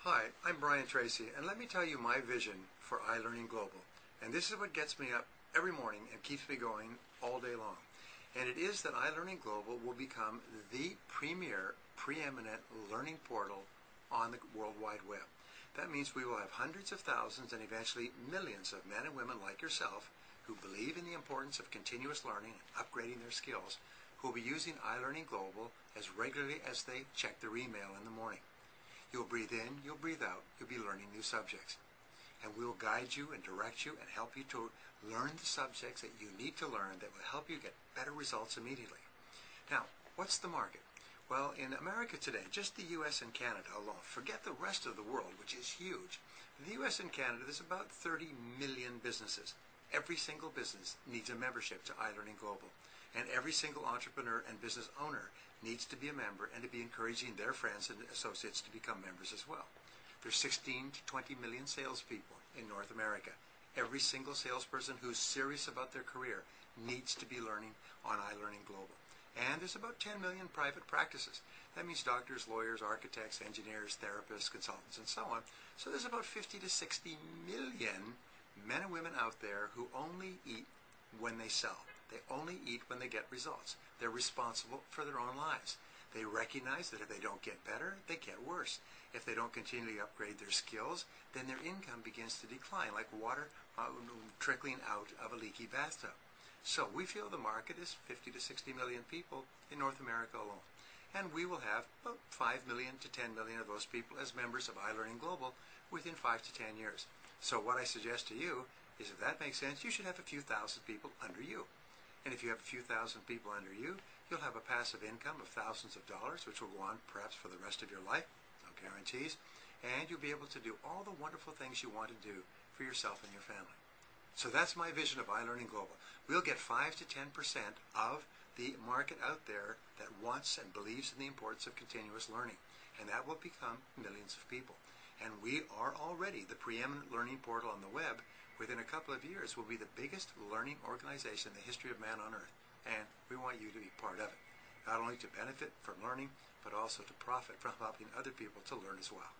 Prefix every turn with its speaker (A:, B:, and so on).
A: Hi, I'm Brian Tracy, and let me tell you my vision for iLearning Global. And this is what gets me up every morning and keeps me going all day long. And it is that iLearning Global will become the premier, preeminent learning portal on the World Wide Web. That means we will have hundreds of thousands and eventually millions of men and women like yourself who believe in the importance of continuous learning and upgrading their skills, who will be using iLearning Global as regularly as they check their email in the morning. You'll breathe in, you'll breathe out, you'll be learning new subjects. And we'll guide you and direct you and help you to learn the subjects that you need to learn that will help you get better results immediately. Now, what's the market? Well, in America today, just the US and Canada alone, forget the rest of the world, which is huge. In the US and Canada, there's about 30 million businesses. Every single business needs a membership to iLearning Global. And every single entrepreneur and business owner needs to be a member and to be encouraging their friends and associates to become members as well. There's 16 to 20 million salespeople in North America. Every single salesperson who's serious about their career needs to be learning on iLearning Global. And there's about 10 million private practices. That means doctors, lawyers, architects, engineers, therapists, consultants, and so on. So there's about 50 to 60 million men and women out there who only eat when they sell. They only eat when they get results. They're responsible for their own lives. They recognize that if they don't get better, they get worse. If they don't continually upgrade their skills, then their income begins to decline, like water trickling out of a leaky bathtub. So we feel the market is 50 to 60 million people in North America alone. And we will have about 5 million to 10 million of those people as members of iLearning Global within 5 to 10 years. So what I suggest to you is, if that makes sense, you should have a few thousand people under you. And if you have a few thousand people under you, you'll have a passive income of thousands of dollars, which will go on perhaps for the rest of your life, no guarantees, and you'll be able to do all the wonderful things you want to do for yourself and your family. So that's my vision of iLearning Global. We'll get 5 to 10% of the market out there that wants and believes in the importance of continuous learning, and that will become millions of people. And we are already the preeminent learning portal on the web. Within a couple of years, we'll be the biggest learning organization in the history of man on earth, and we want you to be part of it, not only to benefit from learning, but also to profit from helping other people to learn as well.